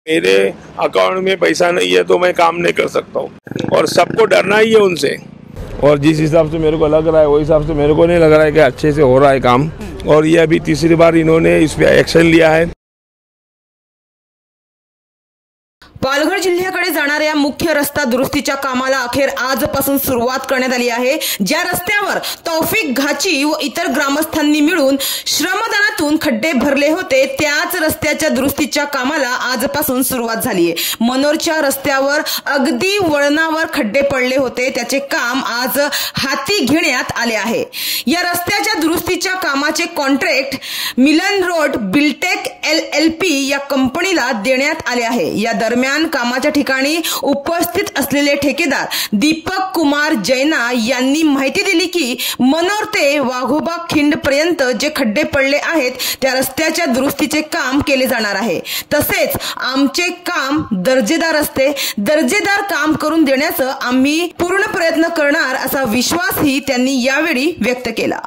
मेरे अकाउंट में पैसा नहीं है तो मैं काम नहीं कर सकता हूँ और सबको डरना ही है उनसे। और जिस हिसाब से मेरे को लग रहा है वही हिसाब से मेरे को नहीं लग रहा है कि अच्छे से हो रहा है काम। और ये अभी तीसरी बार इन्होंने इस पे एक्शन लिया है। पालघर जिल्ह्याकडे जाणाऱ्या मुख्य रस्ता दुरुस्तीच्या कामाला अखेर आजपासून सुरुवात करण्यात आली आहे। ज्या रस्त्यावर तौफिक घाची व इतर ग्रामस्थांनी मिळून श्रमदानातून खड्डे भरले होते त्याच रस्त्याच्या दुरुस्तीच्या कामाला आजपासून सुरुवात झाली आहे। मनोरच्या रस्त्यावर अगदी वळणावर खड्डे पडले होते त्याचे काम आज हाती घेण्यात आले आहे। या रस्त्याच्या दुरुस्तीच्या कामाचे कॉन्ट्रॅक्ट मिलन रोड बिल्टेक LLP या कंपनीला देण्यात आले आहे। या दरम्यान कामाच्या ठिकाणी उपस्थित असलेले ठेकेदार दीपक कुमार जैना यांनी माहिती दिली की मनोर ते वाघोबा खिंड पर्यंत जे खड्डे पडले आहेत त्या रस्त्याच्या दुरुस्तीचे काम केले जाणार आहे। तसेच आमचे काम दर्जेदार असते, दर्जेदार काम करून देण्याचं आम्ही पूर्ण प्रयत्न करणार असा विश्वासही त्यांनी यावेळी व्यक्त केला।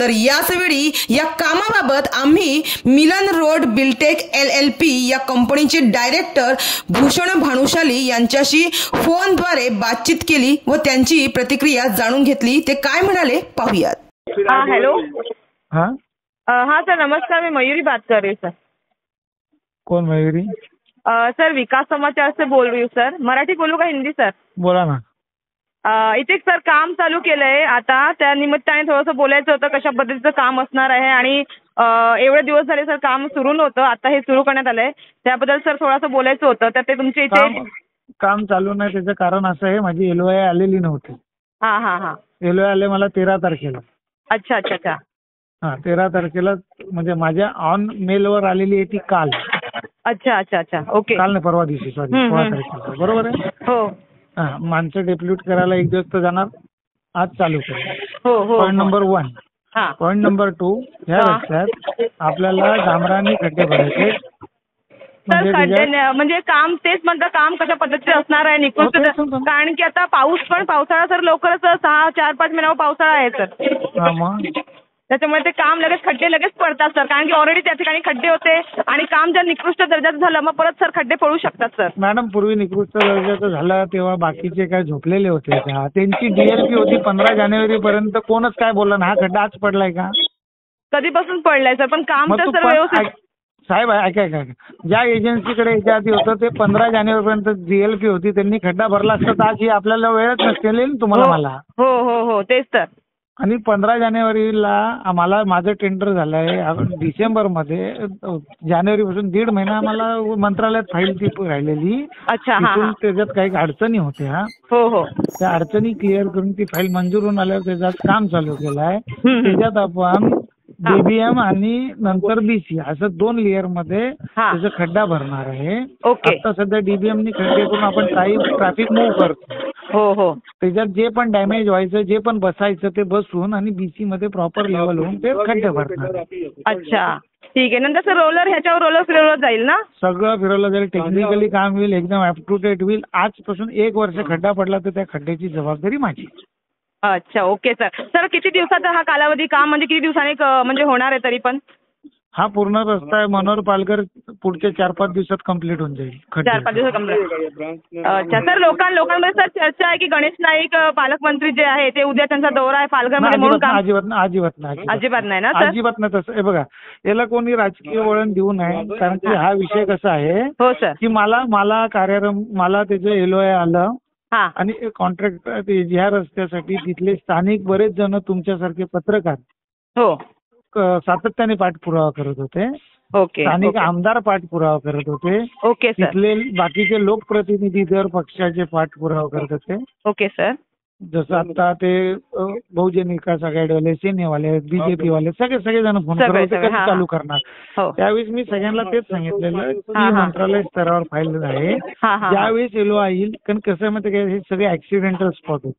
तर याचवेळी या कामाबाबत आम्ही मिलन रोड बिल्टेक LLP या कंपनीचे डायरेक्टर भूषण भानुशाली यांच्याशी फोनद्वारे बातचीत केली व त्यांची प्रतिक्रिया जाणून घेतली। ते काय म्हणाले पाहूयात। हेलो। हाँ हाँ सर नमस्कार, मैं मयूरी बात कर रही हूँ सर। कौन मयूरी? सर विकास समाचार से बोल रही हूँ सर। मराठी बोलू का हिंदी सर? बोला ना। इथे सर काम चालू केलंय आता, त्या निमित्ताने थोडंसं बोलायचं होतं कशा पद्धतीचं काम असणार आहे आणि एवढे दिवस झाले सर काम सुरू नव्हतं, आता हे सुरू करण्यात आलंय त्याबद्दल सर थोडंसं बोलायचं होतं। तर ते तुमच्या इथे काम चालू नाही त्याचं कारण असं आहे माझी LOI आलेली नव्हती। हां हां हां LOI आले मला 13 तारखेला। अच्छा अच्छा अच्छा। हां 13 तारखेला म्हणजे माझ्या ऑन मेलवर आलेली आहे ती काल। अच्छा अच्छा अच्छा ओके। काल नाही परवा दिवशी, सॉरी 16 तारखेला, बरोबर आहे? हो। हां माणसं डेप्युट करायला एक दिवस तर जाणार, आज चालू करेल। हो हो। Point number 1। हां पॉईंट नंबर 2, ह्या रस्त्यात आपल्याला डांबराने खड्डे भरायचे। सर खड्डे म्हणजे काम तेच म्हणतं काम कशा पद्धतीचं असणार आहे निकृष्ट, कारण की आता पावसाळा सर लवकरच 4-5 महिन्यावर पावसाळा आहे सर। हां मग त्याच्यामुळे ते काम लगेच खड्डे लगेच पडतात सर, कारण की ऑलरेडी त्या ठिकाणी खड्डे होते आणि काम जर निकृष्ट दर्जाचं झालं मग परत सर खड्डे पडू शकतात सर। मॅडम पूर्वी निकृष्ट दर्जाचं झालं तेव्हा बाकीचे काय झोपलेले होते का? त्यांची DLP होती 15 जानेवारीपर्यंत, कोणच काय बोलला ना हा खड्डा आज पडलाय का? कधीपासून पडलाय सर, पण काम तर सर व्यवस्थित साहेब ऐका ज्या एजन्सीकडे याच्या आधी होतं ते 15 जानेवारीपर्यंत DLP होती, त्यांनी खड्डा भरला असता तर आज ही आपल्याला वेळच नसते तुम्हाला मला। हो हो हो तेच तर। आणि 15 जानेवारीला आम्हाला माझं टेंडर झालंय डिसेंबरमध्ये, जानेवारीपासून 1.5 महिना आम्हाला मंत्रालयात फाईल ती राहिलेली। अच्छा तिथून त्याच्यात काही अडचणी होत्या, हो हो त्या अडचणी क्लिअर करून ती फाईल मंजूर होऊन आल्यावर त्याच्यात काम चालू केलं आहे। त्याच्यात आपण DBM आणि नंतर BC असं 2 लेअर मध्ये त्याचा खड्डा भरणार आहे। आता सध्या DBM नी खड्डे करून आपण ट्रॅफिक मूव्ह करतो। हो हो। त्याच्यात जे पण डॅमेज व्हायचं जे पण बसायचं ते बसून आणि BC मध्ये प्रॉपर लेवल होऊन ते खड्डे भरणार। अच्छा ठीक आहे। नंतर सर ह्याच्यावर रोलर फिरवलं जाईल ना? सगळं फिरवलं जाईल, टेक्निकली काम होईल, एकदम अप टू डेट होईल। आजपासून 1 वर्ष खड्डा पडला तर त्या खड्ड्याची जबाबदारी माझी। अच्छा ओके सर। सर किती दिवसाचा हा कालावधी काम म्हणजे किती दिवसांनी म्हणजे होणार आहे तरी पण? हा पूर्ण रस्ता आहे मनोर पालघर पुढच्या 4-5 दिवसात कंप्लीट होऊन जाईल। 4-5 दिवसात कंप्लीट। अच्छा सर लोकांमध्ये सर चर्चा आहे की गणेश नाईक पालकमंत्री जे आहे ते उद्या त्यांचा दौरा आहे पालघरमध्ये म्हणून काम अजिबात नाही ना सर? अजिबात नाही तसं। हे बघा याला कोणी राजकीय वळण देऊ नये, कारण की हा विषय कसा आहे हो सर की मला मला त्याचं LOI आलं आणि कॉन्ट्रॅक्ट ह्या रस्त्यासाठी तिथले स्थानिक बरेच जण तुमच्यासारखे पत्रकार हो सातत्याने पाठपुरावा करत होते। ओके। स्थानिक आमदार पाठपुरावा करत होते। Okay sir. तिथले बाकीचे लोकप्रतिनिधी दर पक्षाचे पाठपुरावा करत होते। Okay sir. जसं आता ते बहुजन विकास आघाडीवाले, सेनेवाले, BJP वाले सगळेजण फोन करत होते कधी चालू करणार। त्यावेळेस मी सगळ्यांना तेच सांगितलेलं की मंत्रालय स्तरावर फाईल आहे, ज्यावेळेस LOI येईल, कारण कसं माहिती काय हे सगळे ऍक्सिडेंटल स्पॉट आहेत।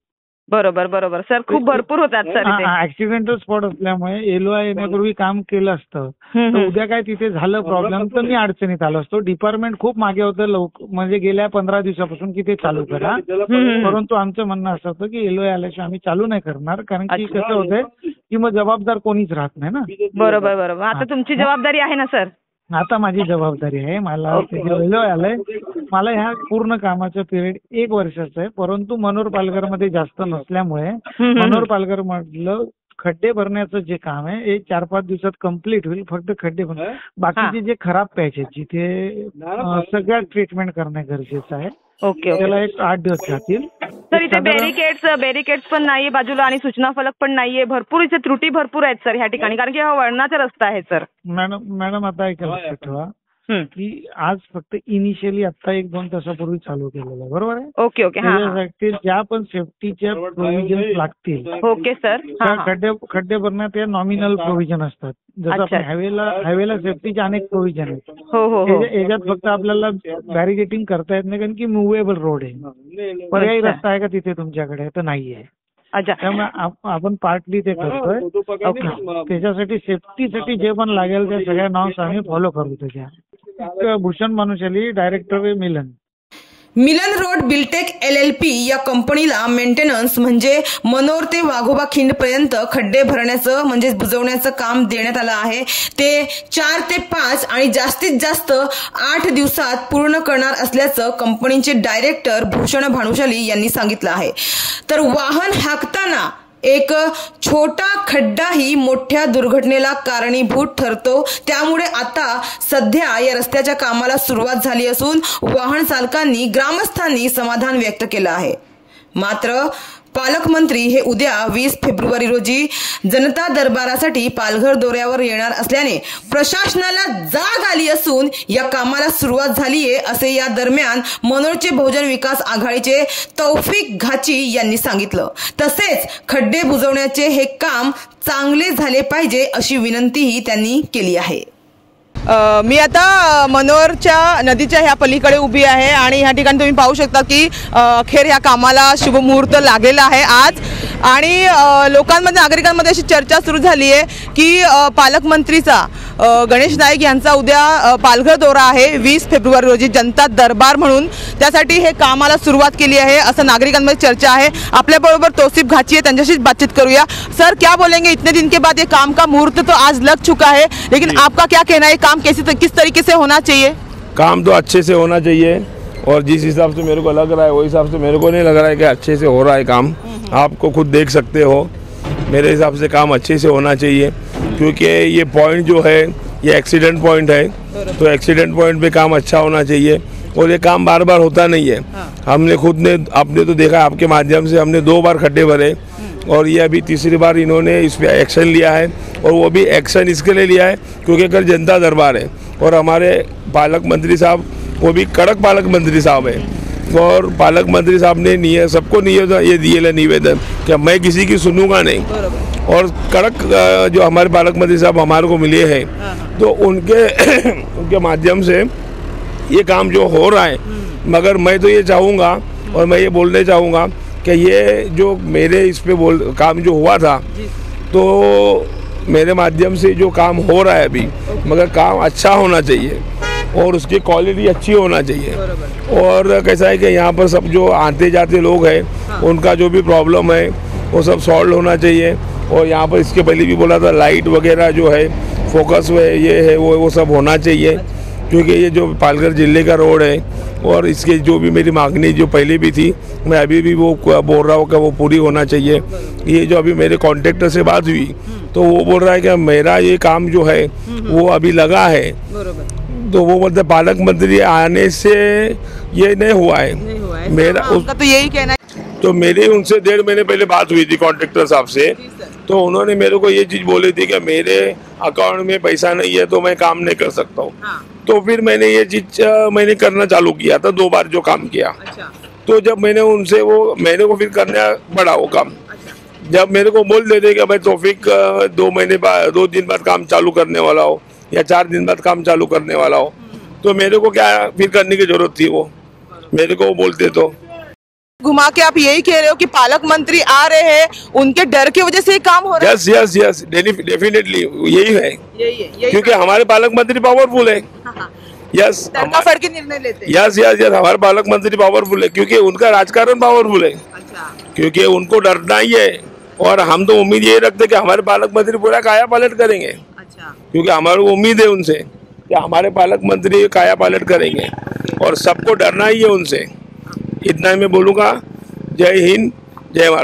बरोबर बरोबर सर, खूप भरपूर होतात सर। ऍक्सिडेंटल स्पॉट असल्यामुळे LOI येण्यापूर्वी काम केलं असतं तर उद्या काय तिथे झालं प्रॉब्लेम तर मी अडचणीत आलो असतो। डिपार्टमेंट खूप मागे होतं म्हणजे गेल्या 15 दिवसापासून की ते चालू करा, परंतु आमचं म्हणणं असं होतं की LOI आल्याशिवाय आम्ही चालू नाही करणार, कारण की कसं होतंय की मग जबाबदार कोणीच राहत नाही ना। बरोबर बरोबर। आता तुमची जबाबदारी आहे ना सर? आता माझी जबाबदारी आहे, मला त्याची वेळ आलंय. मला ह्या पूर्ण कामाचा पिरियड 1 वर्षाचा आहे, परंतु मनोर पालघरमध्ये जास्त नसल्यामुळे मनोर पालघर मधलं खड्डे भरण्याचं जे काम आहे हे 4-5 दिवसात कम्प्लीट होईल. फक्त खड्डे भर, बाकीचे जे खराब पॅच आहेत जिथे सगळ्या ट्रीटमेंट करणं गरजेचं आहे. ओके. त्याला एक 8 दिवस जातील. सर इथे बॅरिकेड्स पण नाहीये बाजूला आणि सूचना फलक पण नाहीये. भरपूर इथे त्रुटी भरपूर आहेत सर ह्या ठिकाणी, कारण की हा वळणाचा रस्ता आहे सर. मॅडम आता एक लक्षात ठेवा की आज फक्त इनिशियली आता 1-2 तासापूर्वी चालू केलेलं आहे, बरोबर आहे. ओके. त्याच्यासाठी ज्या पण सेफ्टीच्या प्रोव्हिजन लागतील. Okay sir. खड्डे भरण्यात या नॉमिनल प्रोव्हिजन असतात. जसं आपण हायवेला सेफ्टीचे अनेक प्रोव्हिजन आहेत. हो. याच्यात फक्त आपल्याला बॅरिकेटिंग करता येत नाही, कारण की मुव्हेबल रोड आहे. पर्यायी रस्ता आहे का तिथे तुमच्याकडे? तर नाहीये. त्यामुळे आपण पार्टली ते करतोय. त्याच्यासाठी सेफ्टीसाठी जे पण लागेल त्या सगळ्या नॉर्म्स आम्ही फॉलो करू. त्याच्या भूषण मनुष्यली डायरेक्टर मिलन रोड बिल्टेक LLP या कंपनीला मेंटेनन्स म्हणजे मनोर ते वाघोबा खिंड पर्यंत खड्डे भरण्याचं म्हणजे बुजवण्याचं काम देण्यात आलं आहे. ते 4 ते 5 आणि जास्तीत जास्त 8 दिवसात पूर्ण करणार असल्याचं कंपनीचे डायरेक्टर भूषण भानुशाली यांनी सांगितलं आहे. तर वाहन हाकताना एक छोटा खड्डाही मोठ्या दुर्घटनेला कारणीभूत ठरतो. त्यामुळे आता सध्या या रस्त्याच्या कामाला सुरुवात झाली असून वाहन चालकांनी ग्रामस्थांनी समाधान व्यक्त केलं आहे. मात्र पालकमंत्री हे उद्या 20 फेब्रुवारी रोजी जनता दरबारासाठी पालघर दौऱ्यावर येणार असल्याने प्रशासनाला जाग आली असून या कामाला सुरुवात झालीये असे या दरम्यान मनोरचे बहुजन विकास आघाडीचे तौफिक घाची यांनी सांगितलं. तसेच खड्डे बुजवण्याचे हे काम चांगले झाले पाहिजे अशी विनंतीही त्यांनी केली आहे. मी आता मनोरच्या नदीच्या ह्या पलीकडे उभी आहे आणि ह्या ठिकाणी तुम्ही पाहू शकता की अखेर ह्या कामाला शुभमुहूर्त लागलेला आहे आज. आणि लोकांमध्ये नागरिकांमध्ये अशी चर्चा सुरू झाली आहे की पालकमंत्रीचा गणेश नाईक यांचा उद्या पालघर दौरा आहे 20 फेब्रुवारी रोजी जनता दरबार म्हणून. त्यासाठी हे कामाला सुरुवात केली आहे असं नागरिकांमध्ये चर्चा आहे. आपल्याबरोबर तौसिफ घाची है, त्यांच्याशीच बातचीत करूया. सर क्या बोलेंगे, इतने दिन के बाद ये काम का मुहूर्त तो आज लग चुका है, लेकिन आपका क्या कहना है, काम किस तरीके से होना चाहिए? काम तो अच्छे से होना चाहिए और जिस हिसाब से मेरे को लग रहा है वो हिसाब से मेरे को नहीं लग रहा है कि अच्छे से हो रहा है काम. आपको खुद देख सकते हो, मेरे हिसाब से काम अच्छे से होना चाहिए क्योंकि ये पॉइंट जो है ये एक्सीडेंट पॉइंट है. तो एक्सीडेंट पॉइंट पे काम अच्छा होना चाहिए और ये काम बार बार होता नहीं है. हमने आपने तो देखा, आपके माध्यम से हमने 2 बार खड्डे भरे और ये अभी तीसरी बार इन्होंने इस पर एक्शन लिया है. और वो भी एक्शन इसके लिए लिया है क्योंकि कल जनता दरबार है और हमारे पालक मंत्री साहब वो भी कड़क पालक मंत्री साहब है और पालक मंत्री साहब ने सबको ये दिए निवेदन कि मैं किसी की सुनूंगा नहीं. और कड़क जो हमारे पालक मंत्री साहब हमारे को मिले हैं तो उनके माध्यम से ये काम जो हो रहा है. मगर मैं तो ये चाहूँगा और मैं ये बोलने चाहूँगा कि ये जो मेरे इस पे काम जो हुआ था तो मेरे माध्यम से जो काम हो रहा है अभी, मगर काम अच्छा होना चाहिए और उसकी क्वालिटी अच्छी होना चाहिए. और कैसा है कि यहाँ पर सब जो आते जाते लोग हैं उनका जो भी प्रॉब्लम है वो सब सॉल्व होना चाहिए. और यहाँ पर इसके पहले भी बोला था लाइट वगैरह जो है फोकस में ये है वो सब होना चाहिए क्योंकि ये जो पालघर जिले का रोड है और इसके जो भी मेरी मांगनी जो पहले भी थी मैं अभी भी वो बोल रहा हूँ कि वो पूरी होना चाहिए. ये जो अभी मेरे कॉन्ट्रैक्टर से बात हुई तो वो बोल रहा है कि मेरा ये काम जो है वो अभी लगा है. तो वो बोलते पालक मंत्री आने से ये नहीं हुआ है. मेरा उसका तो यही कहना है. तो मेरी उनसे 1.5 महीने पहले बात हुई थी कॉन्ट्रैक्टर साहब से. तो उन्होंने मेरे को ये चीज़ बोली थी कि मेरे अकाउंट में पैसा नहीं है तो मैं काम नहीं कर सकता हूँ. तो फिर मैंने ये चीज़ मैंने करना चालू किया था 2 बार जो काम किया. तो जब मैंने उनसे मेरे को फिर करना पड़ा वो काम. जब मेरे को बोल देते कि भाई तौफीक 2 दिन बाद काम चालू करने वाला हो या 4 दिन बाद काम चालू करने वाला हो तो मेरे को क्या फिर करने की जरूरत थी. वो मेरे को बोलते तो घुमा के आप यही कह रहे हो कि पालक मंत्री आ रहे हैं, उनके डर की वजह से ये काम हो रहा है. यस डेफिनेटली यही है क्योंकि हमारे पालक मंत्री पावरफुल है. यस तड़का के निर्णय लेते हैं. यस हमारे पालक मंत्री पावरफुल है क्योंकि उनका राजकारण पावरफुल है. क्योंकि उनको डरना ही है और हम तो उम्मीद यही रखते कि हमारे पालक मंत्री पूरा काया पलट करेंगे क्योंकि हमारी उम्मीद है उनसे कि हमारे पालक मंत्री काया पालट करेंगे और सबको डरना ही है उनसे। इतना ही मैं बोलूँगा। जय हिंद, जय भारत।